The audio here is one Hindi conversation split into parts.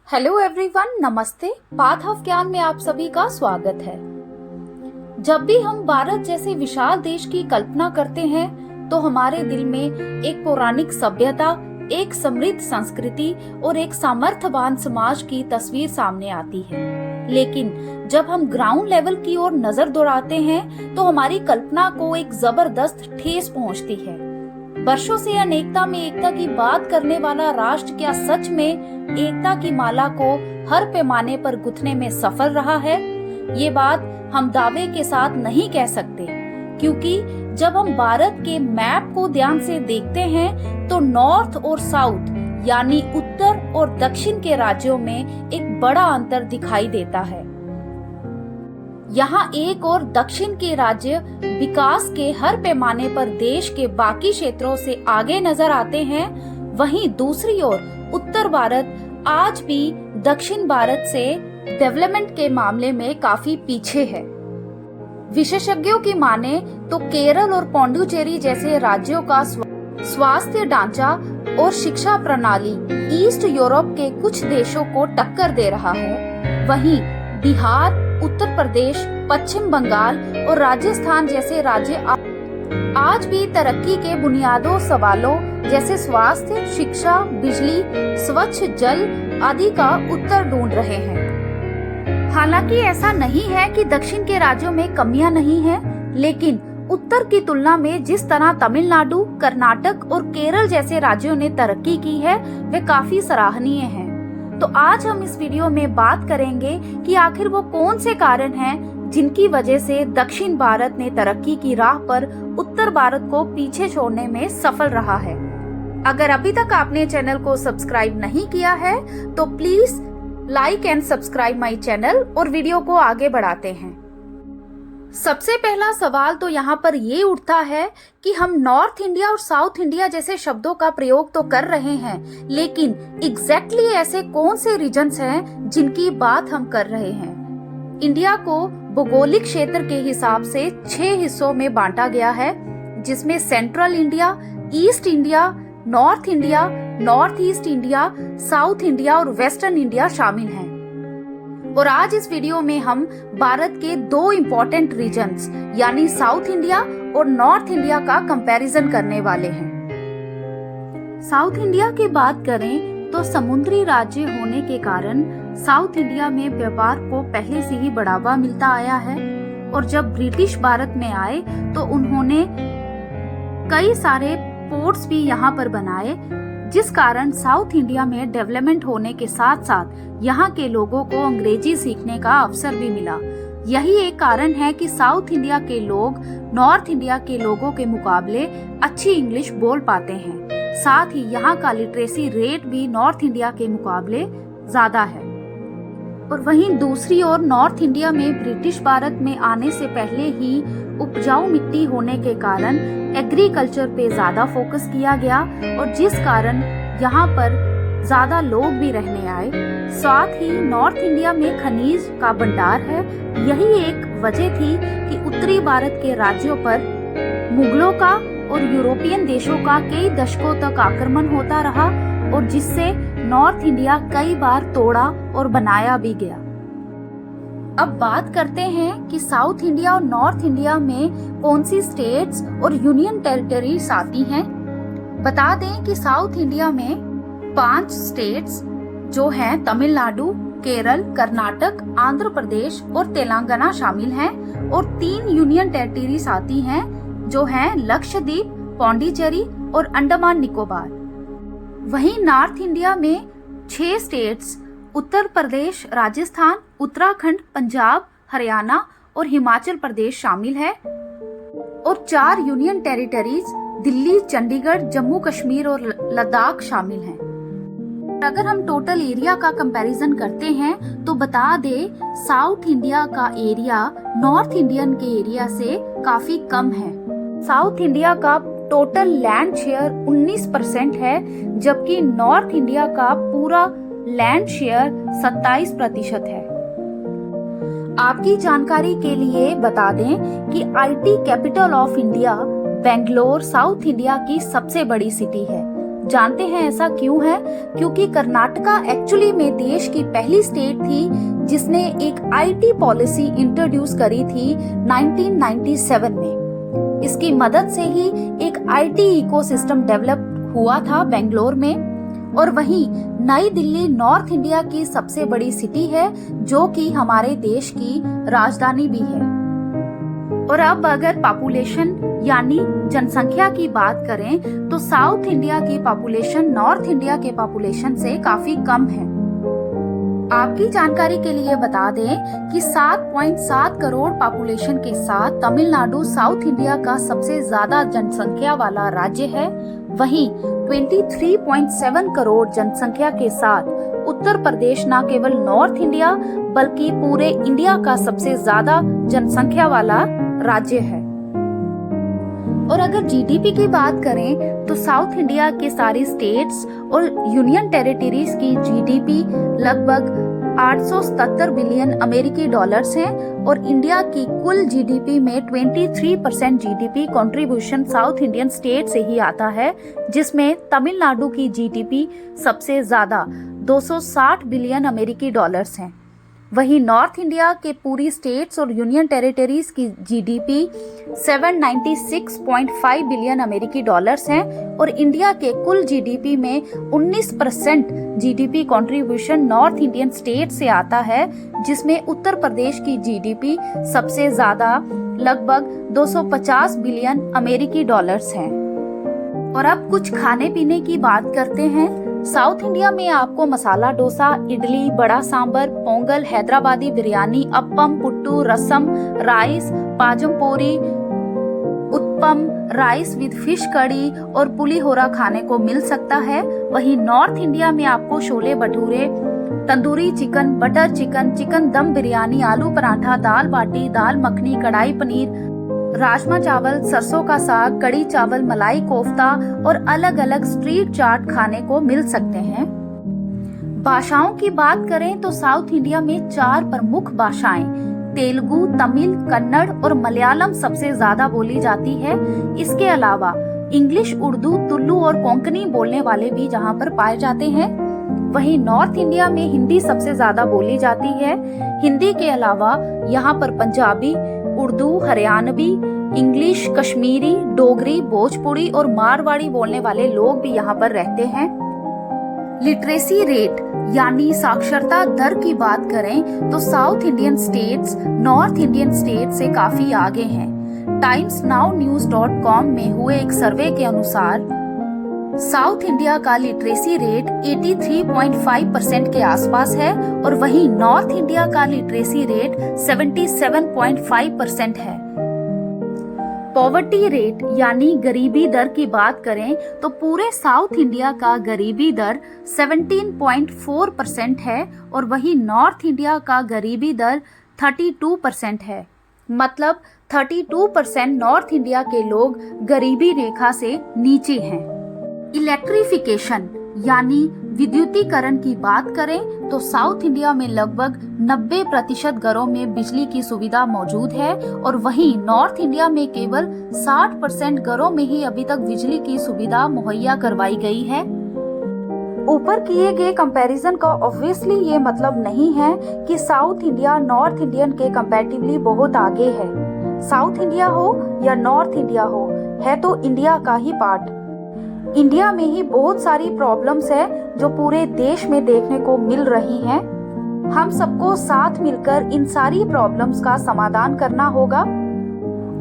हेलो एवरीवन, नमस्ते। पाथ ऑफ ज्ञान में आप सभी का स्वागत है। जब भी हम भारत जैसे विशाल देश की कल्पना करते हैं तो हमारे दिल में एक पौराणिक सभ्यता, एक समृद्ध संस्कृति और एक सामर्थ्यवान समाज की तस्वीर सामने आती है। लेकिन जब हम ग्राउंड लेवल की ओर नजर दौड़ाते हैं तो हमारी कल्पना को एक जबरदस्त ठेस पहुंचती है। वर्षों से अनेकता में एकता की बात करने वाला राष्ट्र क्या सच में एकता की माला को हर पैमाने पर गुथने में सफल रहा है? ये बात हम दावे के साथ नहीं कह सकते, क्योंकि जब हम भारत के मैप को ध्यान से देखते हैं तो नॉर्थ और साउथ यानी उत्तर और दक्षिण के राज्यों में एक बड़ा अंतर दिखाई देता है। यहाँ एक और दक्षिण के राज्य विकास के हर पैमाने पर देश के बाकी क्षेत्रों से आगे नजर आते हैं, वहीं दूसरी ओर उत्तर भारत आज भी दक्षिण भारत से डेवलपमेंट के मामले में काफी पीछे है। विशेषज्ञों की माने तो केरल और पौंडुचेरी जैसे राज्यों का स्वास्थ्य ढांचा और शिक्षा प्रणाली ईस्ट यूरोप के कुछ देशों को टक्कर दे रहा है। वहीं बिहार, उत्तर प्रदेश, पश्चिम बंगाल और राजस्थान जैसे राज्य आज भी तरक्की के बुनियादों सवालों जैसे स्वास्थ्य, शिक्षा, बिजली, स्वच्छ जल आदि का उत्तर ढूंढ रहे हैं। हालांकि ऐसा नहीं है कि दक्षिण के राज्यों में कमियां नहीं हैं, लेकिन उत्तर की तुलना में जिस तरह तमिलनाडु, कर्नाटक और केरल जैसे राज्यों ने तरक्की की है वे काफी सराहनीय हैं। तो आज हम इस वीडियो में बात करेंगे कि आखिर वो कौन से कारण हैं जिनकी वजह से दक्षिण भारत ने तरक्की की राह पर उत्तर भारत को पीछे छोड़ने में सफल रहा है। अगर अभी तक आपने चैनल को सब्सक्राइब नहीं किया है तो please like and subscribe my channel और वीडियो को आगे बढ़ाते हैं। सबसे पहला सवाल तो यहाँ पर ये उठता है कि हम नॉर्थ इंडिया और साउथ इंडिया जैसे शब्दों का प्रयोग तो कर रहे हैं, लेकिन एग्जैक्टली ऐसे कौन से रीजन्स हैं जिनकी बात हम कर रहे हैं? इंडिया को भौगोलिक क्षेत्र के हिसाब से 6 हिस्सों में बांटा गया है, जिसमें central India, east India, north India, north east India, south India और वेस्टर्न इंडिया शामिल हैं। और आज इस वीडियो में हम भारत के 2 इम्पोर्टेंट रीजन्स यानी साउथ इंडिया और नॉर्थ इंडिया का कंपैरिजन करने वाले हैं। साउथ इंडिया की बात करें तो समुद्री राज्य होने के कारण साउथ इंडिया में व्यापार को पहले से ही बढ़ावा मिलता आया है, और जब ब्रिटिश भारत में आए तो उन्होंने कई सारे पोर्ट्स भी यहाँ पर बनाए, जिस कारण साउथ इंडिया में डेवलपमेंट होने के साथ साथ यहाँ के लोगों को अंग्रेजी सीखने का अवसर भी मिला। यही एक कारण है कि साउथ इंडिया के लोग नॉर्थ इंडिया के लोगों के मुकाबले अच्छी इंग्लिश बोल पाते हैं। साथ ही यहाँ का लिटरेसी रेट भी नॉर्थ इंडिया के मुकाबले ज्यादा है। और वहीं दूसरी ओर नॉर्थ इंडिया में ब्रिटिश भारत में आने से पहले ही उपजाऊ मिट्टी होने के कारण एग्रीकल्चर पे ज्यादा फोकस किया गया, और जिस कारण यहाँ पर ज्यादा लोग भी रहने आए। साथ ही नॉर्थ इंडिया में खनिज का भंडार है। यही एक वजह थी कि उत्तरी भारत के राज्यों पर मुगलों का और यूरोपियन देशों का कई दशकों तक आक्रमण होता रहा, और जिससे नॉर्थ इंडिया कई बार तोड़ा और बनाया भी गया। अब बात करते हैं कि साउथ इंडिया और नॉर्थ इंडिया में कौन सी स्टेट्स और यूनियन टेरिटरीज आती हैं। बता दें कि साउथ इंडिया में 5 स्टेट्स जो हैं तमिलनाडु, केरल, कर्नाटक, आंध्र प्रदेश और तेलंगाना शामिल हैं, और 3 यूनियन टेरिटरीज आती हैं जो हैं लक्षद्वीप, पौंडीचेरी और अंडमान निकोबार। वहीं नॉर्थ इंडिया में 6 स्टेट्स उत्तर प्रदेश, राजस्थान, उत्तराखंड, पंजाब, हरियाणा और हिमाचल प्रदेश शामिल है, और 4 यूनियन टेरिटरीज दिल्ली, चंडीगढ़, जम्मू कश्मीर और लद्दाख शामिल हैं। अगर हम टोटल एरिया का कंपैरिजन करते हैं तो बता दे साउथ इंडिया का एरिया नॉर्थ इंडियन के एरिया से काफी कम है। साउथ इंडिया का टोटल लैंड शेयर 19% है, जबकि नॉर्थ इंडिया का पूरा लैंड शेयर 27% है। आपकी जानकारी के लिए बता दें कि IT capital of India Bangalore south India की सबसे बड़ी सिटी है, जानते हैं ऐसा क्यों है? क्योंकि कर्नाटका एक्चुअली में देश की पहली स्टेट थी जिसने एक आईटी पॉलिसी इंट्रोड्यूस करी थी 1997 में। इसकी मदद से ही एक आईटी इकोसिस्टम डेवलप हुआ था बेंगलोर में। और वहीं नई दिल्ली नॉर्थ इंडिया की सबसे बड़ी सिटी है, जो कि हमारे देश की राजधानी भी है। और अब अगर पॉपुलेशन यानी जनसंख्या की बात करें तो साउथ इंडिया की पॉपुलेशन नॉर्थ इंडिया के पॉपुलेशन से काफी कम है। आपकी जानकारी के लिए बता दें कि 7.7 करोड़ पॉपुलेशन के साथ तमिलनाडु साउथ इंडिया का सबसे ज्यादा जनसंख्या वाला राज्य है। वहीं 23.7 करोड़ जनसंख्या के साथ उत्तर प्रदेश न केवल नॉर्थ इंडिया बल्कि पूरे इंडिया का सबसे ज्यादा जनसंख्या वाला राज्य है। और अगर जीडीपी की बात करें तो साउथ इंडिया के सारी स्टेट्स और यूनियन टेरिटरीज की जीडीपी लगभग 877 बिलियन अमेरिकी डॉलर्स है और इंडिया की कुल जीडीपी में 23% GDP contribution south Indian state से ही आता है, जिसमें तमिलनाडु की जीडीपी सबसे ज्यादा 260 बिलियन अमेरिकी डॉलर्स है। वहीं नॉर्थ इंडिया के पूरी स्टेट्स और यूनियन टेरिटरीज की जीडीपी 796.5 बिलियन अमेरिकी डॉलर्स हैं और इंडिया के कुल जीडीपी में 19% GDP contribution north Indian state से आता है, जिसमें उत्तर प्रदेश की जीडीपी सबसे ज्यादा लगभग 250 बिलियन अमेरिकी डॉलर्स है। और अब कुछ खाने पीने की बात करते हैं। साउथ इंडिया में आपको मसाला dosa, idli, vada sambar, pongal, Hyderabadi biryani, appam, puttu, rasam, rice, pazhampori, uttapam, rice with fish curry और पुलीहोरा खाने को मिल सकता है। वहीं नॉर्थ इंडिया में आपको chole bhature, tandoori chicken, butter chicken, chicken दम बिरयानी, आलू पराठा, दाल बाटी, दाल मखनी, कढ़ाई पनीर, राजमा चावल, सरसों का साग, कड़ी चावल, मलाई कोफ्ता और अलग अलग स्ट्रीट चाट खाने को मिल सकते हैं। भाषाओं की बात करें तो साउथ इंडिया में 4 प्रमुख भाषाएं तेलुगु, तमिल, कन्नड़ और मलयालम सबसे ज्यादा बोली जाती है। इसके अलावा इंग्लिश, उर्दू, तुलु और कोंकणी बोलने वाले भी यहाँ पर पाए जाते हैं। वहीं नॉर्थ इंडिया में हिंदी सबसे ज्यादा बोली जाती है। हिंदी के अलावा यहाँ पर पंजाबी, उर्दू, हरियाणवी, इंग्लिश, कश्मीरी, डोगरी, भोजपुरी और मारवाड़ी बोलने वाले लोग भी यहाँ पर रहते हैं। लिटरेसी रेट यानी साक्षरता दर की बात करें तो south Indian states north Indian state से काफी आगे हैं। timesnownews.com में हुए एक सर्वे के अनुसार साउथ इंडिया का लिटरेसी रेट 83.5% के आसपास है और वहीं नॉर्थ इंडिया का लिटरेसी रेट 77.5% है। पॉवर्टी रेट यानी गरीबी दर की बात करें तो पूरे साउथ इंडिया का गरीबी दर 17.4% है और वहीं नॉर्थ इंडिया का गरीबी दर 32% है। मतलब 32% नॉर्थ इंडिया के लोग गरीबी रेखा से नीचे हैं। इलेक्ट्रिफिकेशन यानी विद्युतीकरण की बात करें तो साउथ इंडिया में लगभग 90% घरों में बिजली की सुविधा मौजूद है और वहीं नॉर्थ इंडिया में केवल 60% घरों में ही अभी तक बिजली की सुविधा मुहैया करवाई गई है। ऊपर किए गए कंपैरिजन का ऑब्वियसली ये मतलब नहीं है कि साउथ इंडिया नॉर्थ इंडियन के कंपैरेटिवली बहुत आगे है। साउथ इंडिया हो या नॉर्थ इंडिया हो, है तो इंडिया का ही पार्ट। इंडिया में ही बहुत सारी प्रॉब्लम्स है जो पूरे देश में देखने को मिल रही हैं। हम सबको साथ मिलकर इन सारी प्रॉब्लम्स का समाधान करना होगा।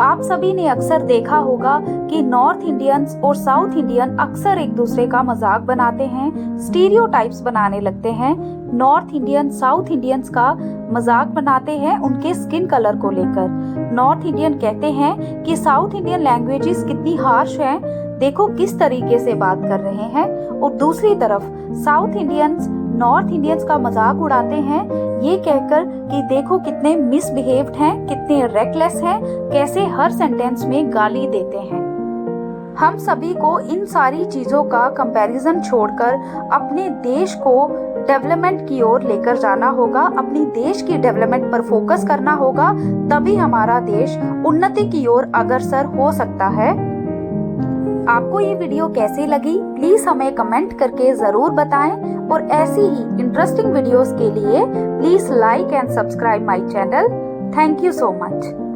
आप सभी ने अक्सर देखा होगा कि नॉर्थ इंडियंस और साउथ इंडियन अक्सर एक दूसरे का मजाक बनाते हैं, स्टीरियोटाइप्स बनाने लगते हैं। नॉर्थ इंडियन साउथ इंडियंस का मजाक बनाते हैं उनके स्किन कलर को लेकर। नॉर्थ इंडियन कहते हैं कि साउथ इंडियन लैंग्वेजेस कितनी हार्श हैं, देखो किस तरीके से बात कर रहे हैं। और दूसरी तरफ साउथ इंडियंस नॉर्थ इंडियंस का मजाक उड़ाते हैं ये कहकर कि देखो कितने मिसबिहेव्ड हैं, कितने रेकलेस हैं, कैसे हर सेंटेंस में गाली देते हैं। हम सभी को इन सारी चीजों का कंपैरिजन छोड़कर अपने देश को डेवलपमेंट की ओर लेकर जाना होगा, अपनी देश की डेवलपमेंट पर फोकस करना होगा, तभी हमारा देश उन्नति की ओर अग्रसर हो सकता है। आपको ये वीडियो कैसी लगी प्लीज हमें कमेंट करके जरूर बताएं और ऐसी ही इंटरेस्टिंग वीडियोस के लिए please like and subscribe my channel. Thank you so much.